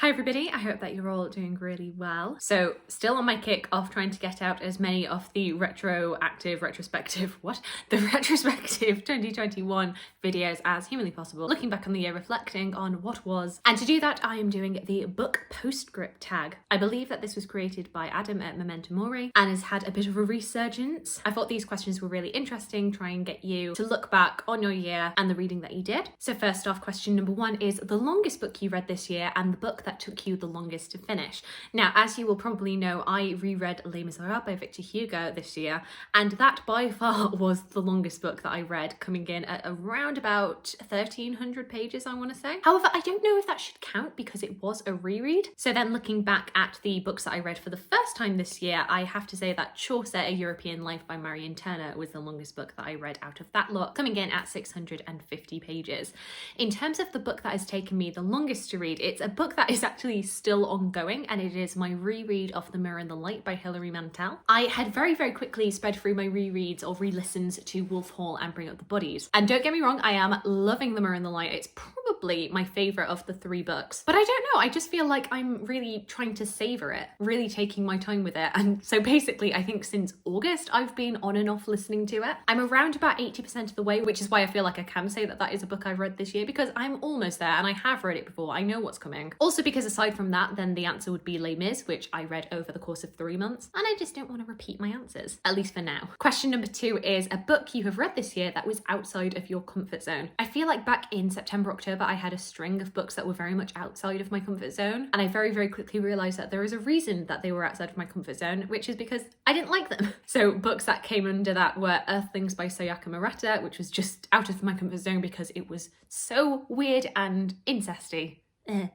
Hi everybody, I hope that you're all doing really well. So still on my kick of trying to get out as many of the retrospective 2021 videos as humanly possible, looking back on the year, reflecting on what was. And to do that, I am doing the book postscript tag. I believe that this was created by Adam at Memento Mori and has had a bit of a resurgence. I thought these questions were really interesting, try and get you to look back on your year and the reading that you did. So first off, question number one is the longest book you read this year and the book that took you the longest to finish. Now, as you will probably know, I reread Les Miserables by Victor Hugo this year, and that by far was the longest book that I read, coming in at around about 1,300 pages, I want to say. However, I don't know if that should count because it was a reread. So then looking back at the books that I read for the first time this year, I have to say that Chaucer, A European Life by Marion Turner was the longest book that I read out of that lot, coming in at 650 pages. In terms of the book that has taken me the longest to read, it's a book that is actually still ongoing, and it is my reread of The Mirror and the Light by Hilary Mantel. I had very quickly sped through my rereads or re-listens to Wolf Hall and Bring Up the Bodies. And don't get me wrong, I am loving The Mirror and the Light. It's probably my favourite of the three books. But I don't know, I just feel like I'm really trying to savour it, really taking my time with it. And so basically, I think since August, I've been on and off listening to it. I'm around about 80% of the way, which is why I feel like I can say that that is a book I've read this year, because I'm almost there and I have read it before. I know what's coming. Also, because aside from that, then the answer would be Les Mis, which I read over the course of 3 months, and I just don't want to repeat my answers, at least for now. Question number two is a book you have read this year that was outside of your comfort zone. I feel like back in September, October, I had a string of books that were very much outside of my comfort zone, and I very quickly realised that there is a reason that they were outside of my comfort zone, which is because I didn't like them. So books that came under that were Earthlings by Sayaka Murata, which was just out of my comfort zone because it was so weird and incesty.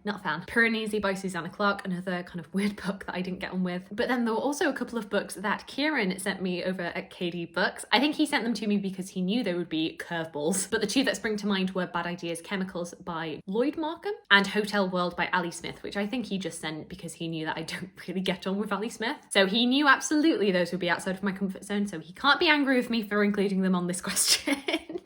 Not a fan. Piranesi by Susanna Clarke, another kind of weird book that I didn't get on with. But then there were also a couple of books that Kieran sent me over at KD Books. I think he sent them to me because he knew they would be curveballs. But the two that spring to mind were Bad Ideas Chemicals by Lloyd Markham and Hotel World by Ali Smith, which I think he just sent because he knew that I don't really get on with Ali Smith. So he knew absolutely those would be outside of my comfort zone, so he can't be angry with me for including them on this question.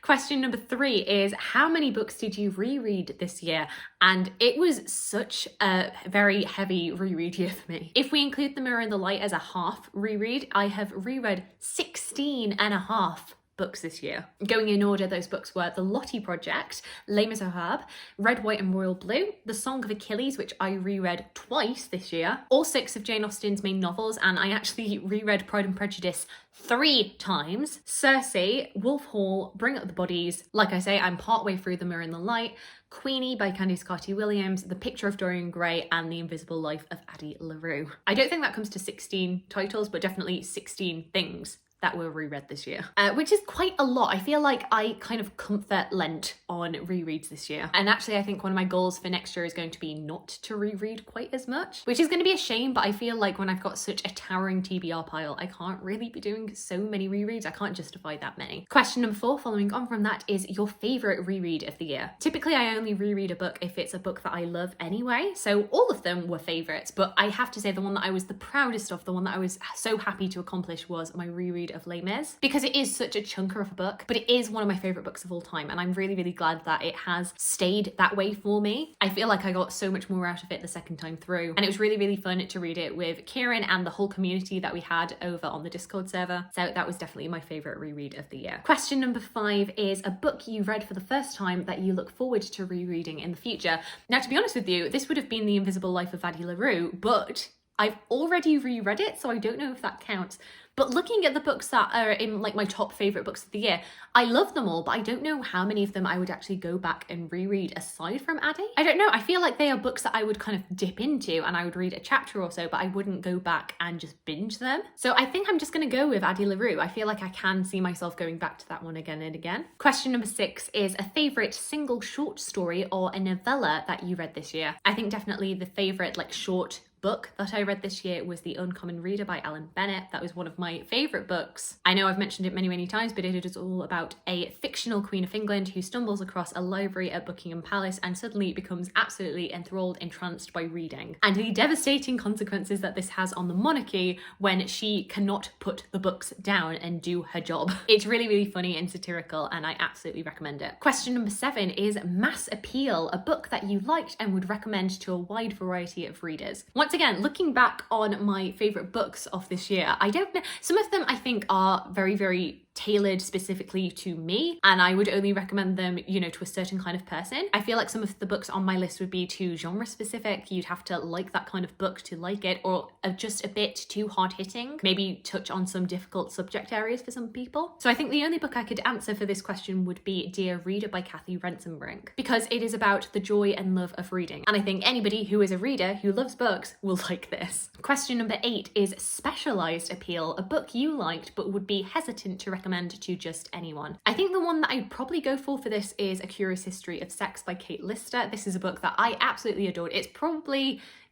Question number three is how many books did you reread this year? And it was such a very heavy reread year for me. If we include The Mirror and the Light as a half reread, I have reread 16 and a half books this year. Going in order, those books were The Lottie Project, Les Miserables, Red, White and Royal Blue, The Song of Achilles, which I reread twice this year, all 6 of Jane Austen's main novels, and I actually reread Pride and Prejudice 3 times, Circe, Wolf Hall, Bring Up the Bodies. Like I say, I'm partway through The Mirror and the Light, Coynie by Carty-Williams, The Picture of Dorian Gray, and The Invisible Life of Addie LaRue. I don't think that comes to 16 titles, but definitely 16 things that were reread this year, which is quite a lot. I feel like I kind of comfort lent on rereads this year. And actually, I think one of my goals for next year is going to be not to reread quite as much, which is going to be a shame, but I feel like when I've got such a towering TBR pile, I can't really be doing so many rereads. I can't justify that many. Question number 4, following on from that, is your favourite reread of the year. Typically, I only reread a book if it's a book that I love anyway, so all of them were favourites, but I have to say the one that I was the proudest of, the one that I was so happy to accomplish was my reread of Les Mis, because it is such a chunker of a book, but it is one of my favourite books of all time, and I'm really glad that it has stayed that way for me. I feel like I got so much more out of it the second time through, and it was really fun to read it with Kieran and the whole community that we had over on the Discord server, so that was definitely my favourite reread of the year. Question number 5 is a book you read for the first time that you look forward to rereading in the future. Now, to be honest with you, this would have been The Invisible Life of Addie LaRue, but I've already reread it, so I don't know if that counts. But looking at the books that are in like my top favourite books of the year, I love them all, but I don't know how many of them I would actually go back and reread aside from Addie. I don't know, I feel like they are books that I would kind of dip into and I would read a chapter or so, but I wouldn't go back and just binge them. So I think I'm just going to go with Addie LaRue. I feel like I can see myself going back to that one again and again. Question number 6 is a favourite single short story or a novella that you read this year. I think definitely the favourite like short book that I read this year was The Uncommon Reader by Ellen Bennett. That was one of my favourite books. I know I've mentioned it many times, but it is all about a fictional Queen of England who stumbles across a library at Buckingham Palace and suddenly becomes absolutely enthralled, entranced by reading, and the devastating consequences that this has on the monarchy when she cannot put the books down and do her job. It's really funny and satirical, and I absolutely recommend it. Question number 7 is Mass Appeal, a book that you liked and would recommend to a wide variety of readers. Once again, looking back on my favourite books of this year, I don't know, some of them I think are very tailored specifically to me, and I would only recommend them, you know, to a certain kind of person. I feel like some of the books on my list would be too genre specific. You'd have to like that kind of book to like it, or are just a bit too hard hitting, maybe touch on some difficult subject areas for some people. So I think the only book I could answer for this question would be Dear Reader by Kathy Rensenbrink, because it is about the joy and love of reading, and I think anybody who is a reader who loves books will like this. Question number 8 is Specialised Appeal, a book you liked but would be hesitant to recommend to just anyone. I think the one that I'd probably go for this is A Curious History of Sex by Kate Lister. This is a book that I absolutely adored.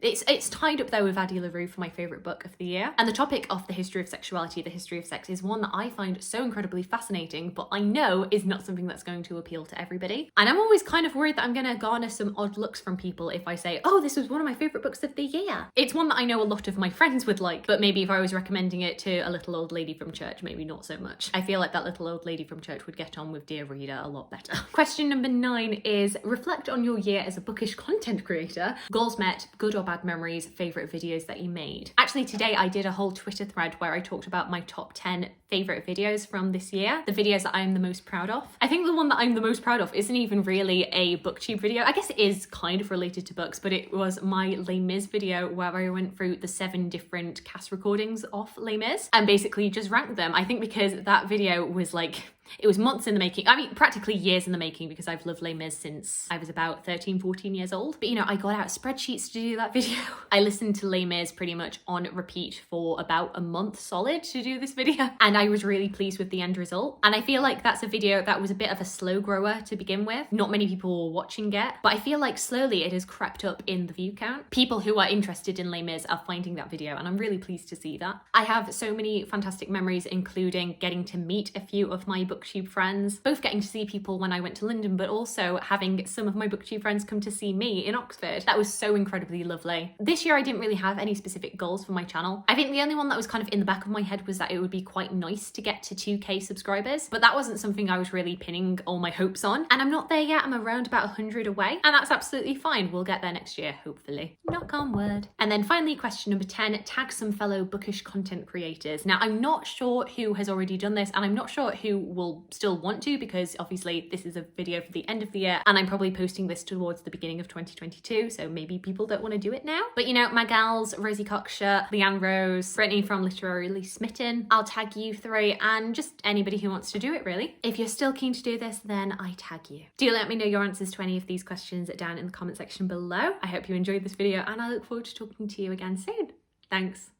It's tied up there with Addie LaRue for my favourite book of the year. And the topic of the history of sexuality, the history of sex, is one that I find so incredibly fascinating, but I know is not something that's going to appeal to everybody. And I'm always kind of worried that I'm going to garner some odd looks from people if I say, oh, this was one of my favourite books of the year. It's one that I know a lot of my friends would like, but maybe if I was recommending it to a little old lady from church, maybe not so much. I feel like that little old lady from church would get on with Dear Reader a lot better. Question number 9 is reflect on your year as a bookish content creator. Goals met, good or bad memories, favourite videos that you made. Actually, today I did a whole Twitter thread where I talked about my top 10 favourite videos from this year, the videos that I'm the most proud of. I think the one that I'm the most proud of isn't even really a booktube video. I guess it is kind of related to books, but it was my Les Mis video where I went through the 7 different cast recordings of Les Mis and basically just ranked them. I think because that video was like, it was months in the making. I mean, practically years in the making, because I've loved Les Mis since I was about 13, 14 years old. But you know, I got out spreadsheets to do that video. I listened to Les Mis pretty much on repeat for about a month solid to do this video. And I was really pleased with the end result. And I feel like that's a video that was a bit of a slow grower to begin with. Not many people were watching it, but I feel like slowly it has crept up in the view count. People who are interested in Les Mis are finding that video, and I'm really pleased to see that. I have so many fantastic memories, including getting to meet a few of my booktube friends, both getting to see people when I went to London, but also having some of my booktube friends come to see me in Oxford. That was so incredibly lovely. This year I didn't really have any specific goals for my channel. I think the only one that was kind of in the back of my head was that it would be quite nice to get to 2k subscribers, but that wasn't something I was really pinning all my hopes on, and I'm not there yet. I'm around about 100 away, and that's absolutely fine. We'll get there next year, hopefully. Knock on wood. And then finally, question number 10, tag some fellow bookish content creators. Now, I'm not sure who has already done this, and I'm not sure who will still want to, because obviously this is a video for the end of the year and I'm probably posting this towards the beginning of 2022, so maybe people don't want to do it now. But you know, my gals, Rosie Cockshirt, Leanne Rose, Brittany from Literarily Smitten, I'll tag you 3, and just anybody who wants to do it really. If you're still keen to do this, then I tag you. Do let me know your answers to any of these questions down in the comment section below. I hope you enjoyed this video, and I look forward to talking to you again soon. Thanks.